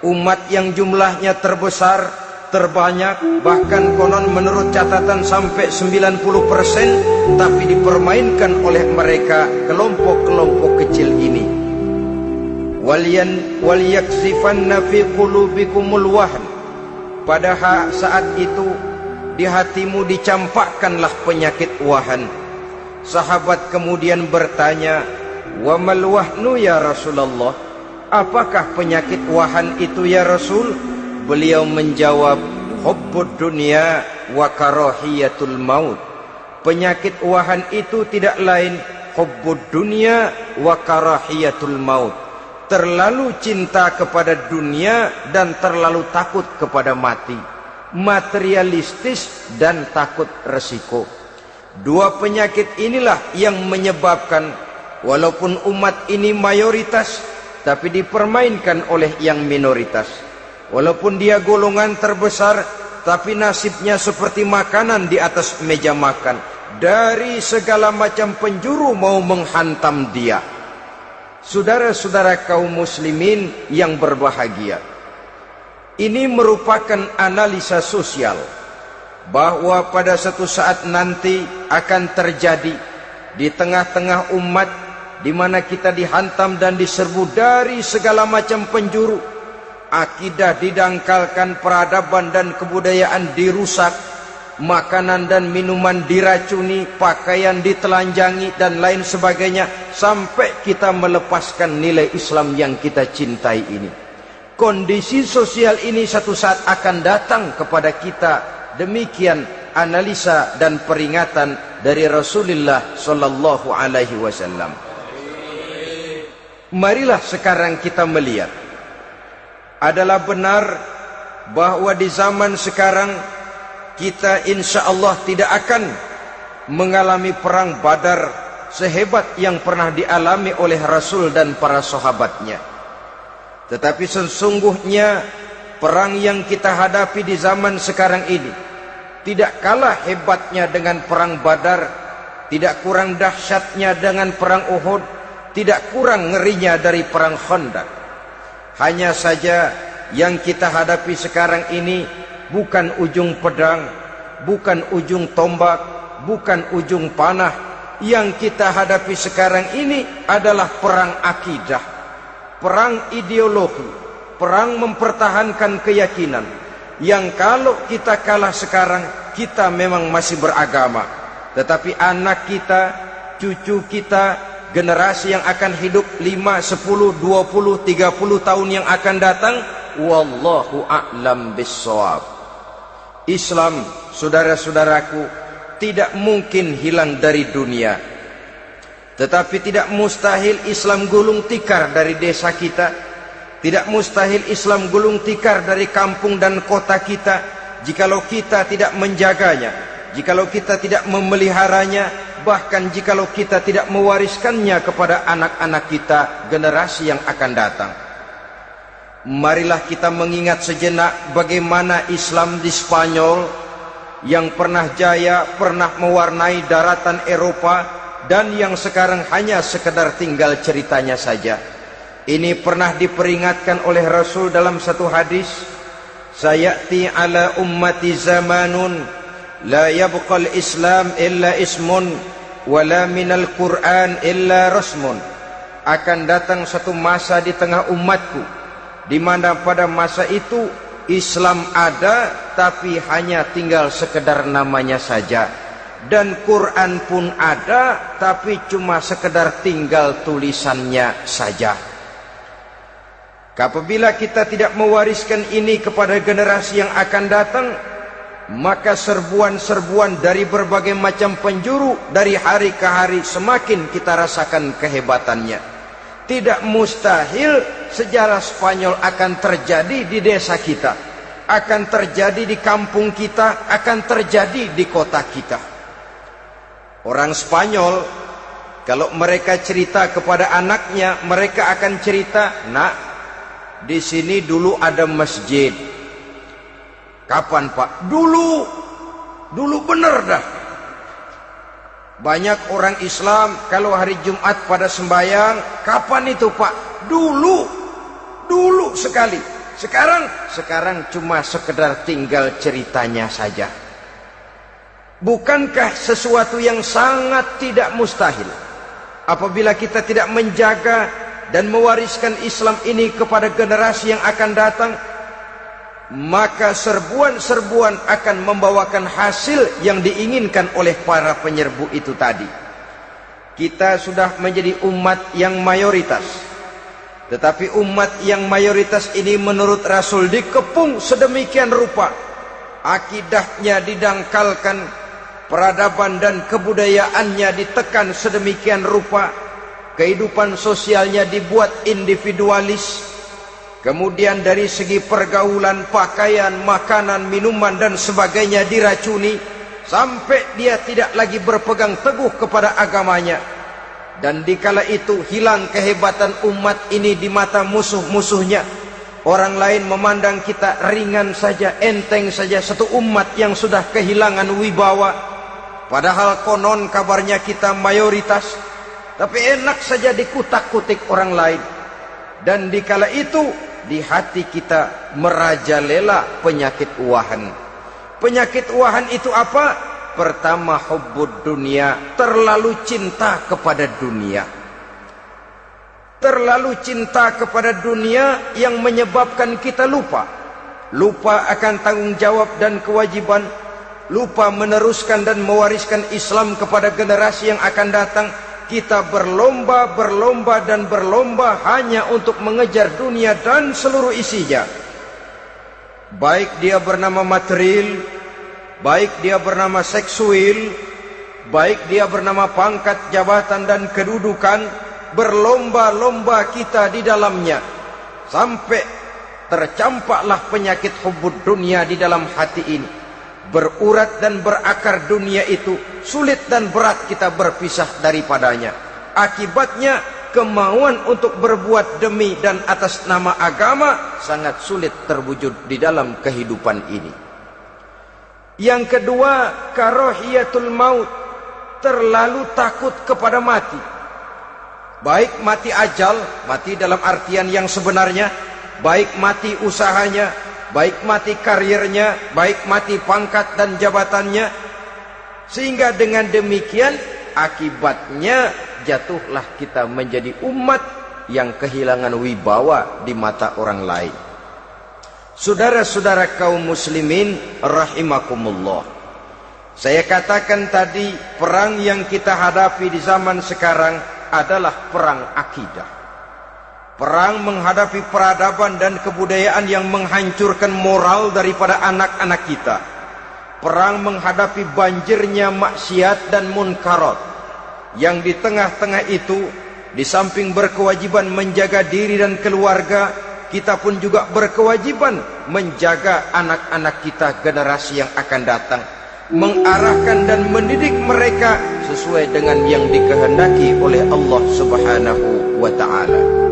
Umat yang jumlahnya terbesar, terbanyak, bahkan konon menurut catatan sampai 90%, tapi dipermainkan oleh mereka kelompok-kelompok kecil ini. Walyaksifanna fi qulubikumul wahn. Pada saat itu di hatimu dicampakkanlah penyakit wahan. Sahabat kemudian bertanya, "Wa mal wahnu ya Rasulullah?" Apakah penyakit wahan itu ya Rasul? Beliau menjawab, hubbud dunya wa karahiyatul maut. Penyakit wahan itu tidak lain hubbud dunya wa karahiyatul maut. Terlalu cinta kepada dunia dan terlalu takut kepada mati. Materialistis dan takut resiko. Dua penyakit inilah yang menyebabkan walaupun umat ini mayoritas, tapi dipermainkan oleh yang minoritas. Walaupun dia golongan terbesar, tapi nasibnya seperti makanan di atas meja makan. Dari segala macam penjuru mau menghantam dia. Saudara-saudara kaum muslimin yang berbahagia, ini merupakan analisa sosial bahwa pada suatu saat nanti akan terjadi di tengah-tengah umat di mana kita dihantam dan diserbu dari segala macam penjuru. Akidah didangkalkan, peradaban dan kebudayaan dirusak, makanan dan minuman diracuni, pakaian ditelanjangi dan lain sebagainya, sampai kita melepaskan nilai Islam yang kita cintai ini. Kondisi sosial ini satu saat akan datang kepada kita. Demikian analisa dan peringatan dari Rasulullah sallallahu alaihi wasallam. Marilah sekarang kita melihat, adalah benar bahwa di zaman sekarang kita insya Allah tidak akan mengalami perang Badar sehebat yang pernah dialami oleh Rasul dan para sahabatnya. Tetapi sesungguhnya perang yang kita hadapi di zaman sekarang ini tidak kalah hebatnya dengan perang Badar, tidak kurang dahsyatnya dengan perang Uhud, tidak kurang ngerinya dari perang Khandaq. Hanya saja yang kita hadapi sekarang ini bukan ujung pedang, bukan ujung tombak, bukan ujung panah. Yang kita hadapi sekarang ini adalah perang akidah, perang ideologi, perang mempertahankan keyakinan. Yang kalau kita kalah sekarang, kita memang masih beragama. Tetapi anak kita, cucu kita, generasi yang akan hidup 5, 10, 20, 30 tahun yang akan datang, wallahu a'lam bissawab. Islam, saudara-saudaraku, tidak mungkin hilang dari dunia. Tetapi tidak mustahil Islam gulung tikar dari desa kita. Tidak mustahil Islam gulung tikar dari kampung dan kota kita, jikalau kita tidak menjaganya, jikalau kita tidak memeliharanya, bahkan jikalau kita tidak mewariskannya kepada anak-anak kita, generasi yang akan datang. Marilah kita mengingat sejenak bagaimana Islam di Spanyol yang pernah jaya, pernah mewarnai daratan Eropa, dan yang sekarang hanya sekedar tinggal ceritanya saja. Ini pernah diperingatkan oleh Rasul dalam satu hadis, sayati ala ummati zamanun la yabqal Islam illa ismun wala minal Quran illa rasmun. Akan datang satu masa di tengah umatku di mana pada masa itu Islam ada tapi hanya tinggal sekedar namanya saja, dan Quran pun ada tapi cuma sekedar tinggal tulisannya saja. Apabila kita tidak mewariskan ini kepada generasi yang akan datang, maka serbuan-serbuan dari berbagai macam penjuru dari hari ke hari semakin kita rasakan kehebatannya. Tidak mustahil sejarah Spanyol akan terjadi di desa kita, akan terjadi di kampung kita, akan terjadi di kota kita. Orang Spanyol kalau mereka cerita kepada anaknya, mereka akan cerita, "Nak, di sini dulu ada masjid." Kapan, Pak? Dulu bener dah. Banyak orang Islam kalau hari Jumat pada sembahyang, kapan itu, Pak? Dulu sekali. Sekarang cuma sekedar tinggal ceritanya saja. Bukankah sesuatu yang sangat tidak mustahil apabila kita tidak menjaga dan mewariskan Islam ini kepada generasi yang akan datang, maka serbuan-serbuan akan membawakan hasil yang diinginkan oleh para penyerbu itu tadi. Kita sudah menjadi umat yang mayoritas, tetapi umat yang mayoritas ini menurut Rasul dikepung sedemikian rupa, akidahnya didangkalkan, peradaban dan kebudayaannya ditekan sedemikian rupa, kehidupan sosialnya dibuat individualis, kemudian dari segi pergaulan, pakaian, makanan, minuman dan sebagainya diracuni, sampai dia tidak lagi berpegang teguh kepada agamanya. Dan dikala itu hilang kehebatan umat ini di mata musuh-musuhnya. Orang lain memandang kita ringan saja, enteng saja, satu umat yang sudah kehilangan wibawa. Padahal konon kabarnya kita mayoritas, tapi enak saja dikutak-kutik orang lain. Dan dikala itu di hati kita merajalela penyakit uahan. Penyakit uahan itu apa? Pertama, hubbud dunia, terlalu cinta kepada dunia. Terlalu cinta kepada dunia yang menyebabkan kita lupa akan tanggung jawab dan kewajiban, lupa meneruskan dan mewariskan Islam kepada generasi yang akan datang. Kita berlomba hanya untuk mengejar dunia dan seluruh isinya. Baik dia bernama material, baik dia bernama seksual, baik dia bernama pangkat, jabatan dan kedudukan, berlomba-lomba kita di dalamnya. Sampai tercampaklah penyakit hubbud dunia di dalam hati ini. Berurat dan berakar dunia itu, sulit dan berat kita berpisah daripadanya. Akibatnya kemauan untuk berbuat demi dan atas nama agama sangat sulit terwujud di dalam kehidupan ini. Yang kedua, karahiyatul maut, terlalu takut kepada mati. Baik mati ajal, mati dalam artian yang sebenarnya, baik mati usahanya, baik mati karirnya, baik mati pangkat dan jabatannya. Sehingga dengan demikian akibatnya jatuhlah kita menjadi umat yang kehilangan wibawa di mata orang lain. Saudara-saudara kaum muslimin rahimakumullah, saya katakan tadi, perang yang kita hadapi di zaman sekarang adalah perang akidah. Perang menghadapi peradaban dan kebudayaan yang menghancurkan moral daripada anak-anak kita. Perang menghadapi banjirnya maksiat dan munkarat. Yang di tengah-tengah itu, di samping berkewajiban menjaga diri dan keluarga, kita pun juga berkewajiban menjaga anak-anak kita, generasi yang akan datang. Mengarahkan dan mendidik mereka sesuai dengan yang dikehendaki oleh Allah Subhanahu wa ta'ala.